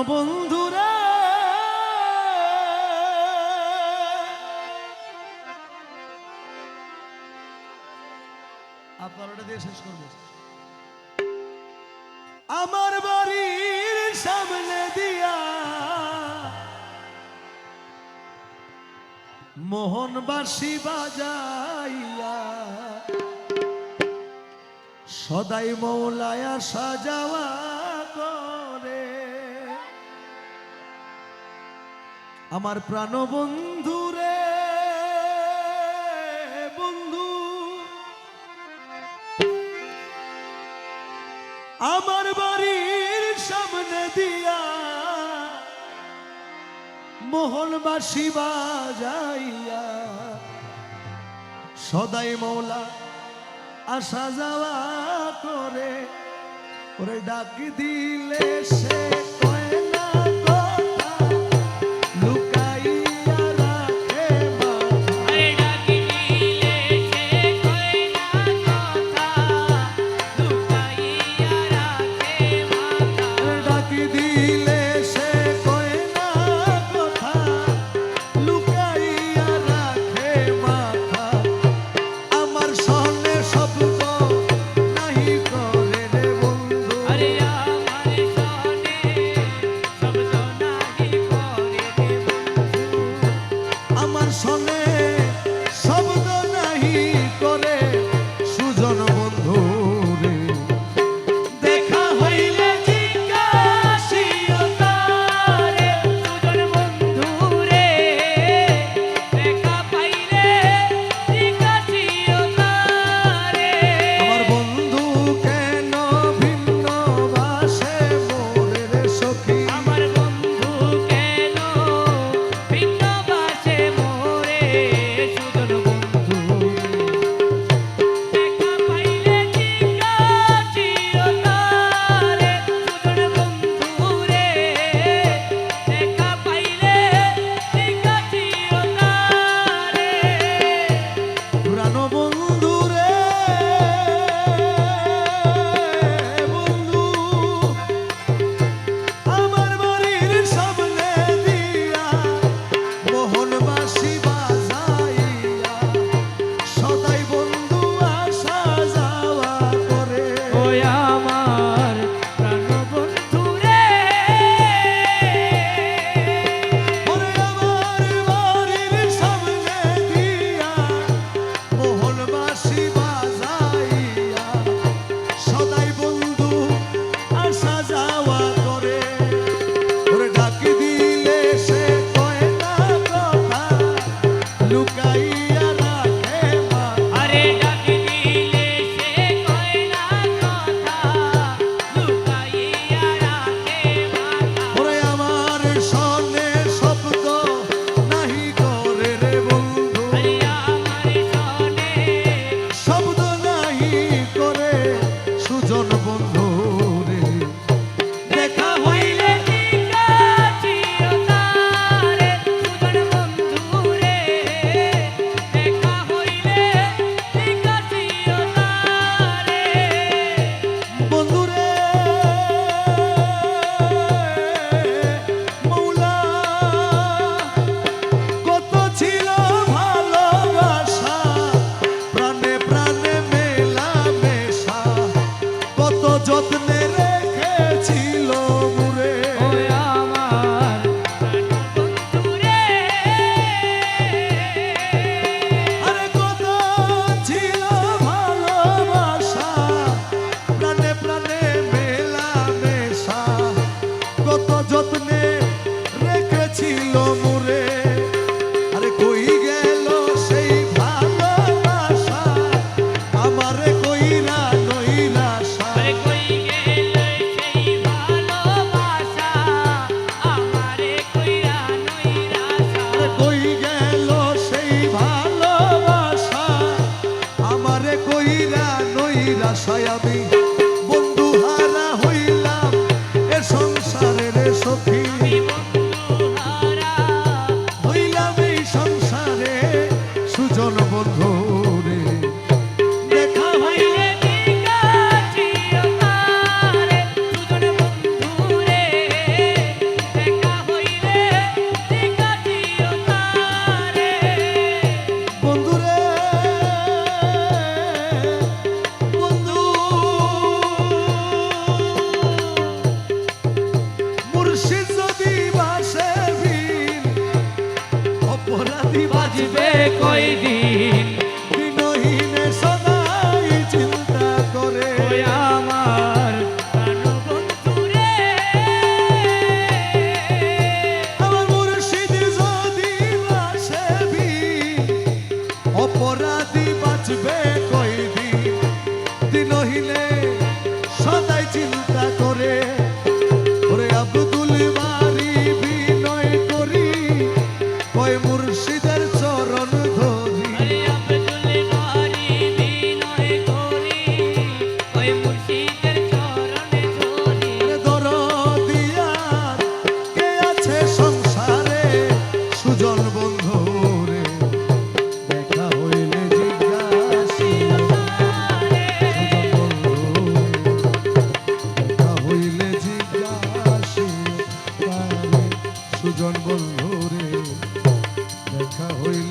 প্রাণবন্ধুরা আপনারা দিয়ে শেষ করবো। আমার বাড়ির সামনে দিয়া মোহনবাসী বাজাইয়া সদাই মৌলায়া সাজাওয়া করে আমার প্রাণবন্ধু রে বন্ধু, আমার বাড়ির সামনে দিয়া মোহনবাসী বাজাইয়া সদাই মৌলা আসা যাওয়া করে ওরে ডাক দিলে সে কয় না কথা লুকাইয়া রাখে আরে ডাক দিলে সে কয় না কথা লুকাইয়া রাখে মাথা। ডাক দিলে সে কয় না কথা লুকাইয়া রাখে মাথা। আমার সনে শব্দ নাহি করে রে বন্ধু, আরে আমার সনে শব্দ নাহি করে রে বন্ধু। আমার সনে শব্দ নাহি করে সুজন বন্ধু রে। দেখা হইলে জিজ্ঞাসিও তারে সুজন বন্ধু রে, দেখা পাইলে জিজ্ঞাসিও তারে। আমার বন্ধু কেন ভিন্ন বাসে মোরে রে সখী। আমার বন্ধু কেন ভিন্ন বাসে মোরে সুজন বন্ধু রে, দেখা পাইলে জিজ্ঞাসিও তারে সুজন বন্ধু রে, দেখা পাইলে জিজ্ঞাসিও তারে। প্রাণবন্ধু রে বন্ধু, আমার বাড়ির সামনে দিয়া মোহনবাসী বাজাইয়া সদাই বন্ধু আসা যাওয়া করে ওই আমার প্রাণবন্ধু রে, ওরে আমার বাড়ির সামনে দিয়া মোহনবাসী বাজাইয়া সদাই বন্ধু আসা যাওয়া করে ওরে ডাক দিলে সে কয় না কথা লুকাইয়া রাখে মাথা। আরে ডাক দিলে সে কয় না কথা লুকাইয়া রাখে মাথা। ওরে আমার সনে শব্দ নাহি করে রে বন্ধু, আরে আমার সনে শব্দ নাহি করে সুজন বন্ধু রে। দেখা হইলে জিজ্ঞাসিও তারে সুজন বন্ধু রে, দেখা হইলে জিজ্ঞাসিও তারে। বন্ধু রে মৌলা কত ছিল ভালোবাসা, প্রাণে প্রাণে মেলামেশা, কত যত্নে রেখেছিল মুরে। ওই আমার প্রাণবন্ধু রে, আরে কত ছিল ভালোবাসা, প্রাণে প্রাণে মেলামেশা, কত যত্নে রেখেছিল মুরে। আরে কই গেল সেই ভালোবাসা, আমারে কইরা নইরাশা। আরে কই গেলে সেই ভালোবাসা, আমারে কইরা নইরাশা। আরে কই গেল সেই ভালোবাসা, আমারে কইরা নইরাশায় আমি বন্ধু হারা হইলাম এ সংসারের সখী। আমি বন্ধু হারা হইলাম এই সংসারে সুজন বন্ধু রে। দেখা হইলে জিজ্ঞাসিও তারে সুজন বন্ধু রে, বাজবে কয়দিন দিনহীনে সদাই চিন্তা করে ওই আমার প্রাণবন্ধু রে আমার মুর্শিদ যদি বাসেবি অপরাধী বাঁচবে কয়দিন দিনহীনে সদাই চিন্তা করে ওরে আব্দুল বারি বিনয় করি কয় মুর্শিদের চরণ ধরি আরে আব্দুল বারি বিনয় করি ওই মুর্শিদের চরণে ধরি দরদিয়া কে আছে সংসারে সুজন বন্ধু রে দেখা হইলে জিজ্ঞাসি দেখা হইলে জিজ্ঞাসি সুজন বন্ধু রে দেখা হইলে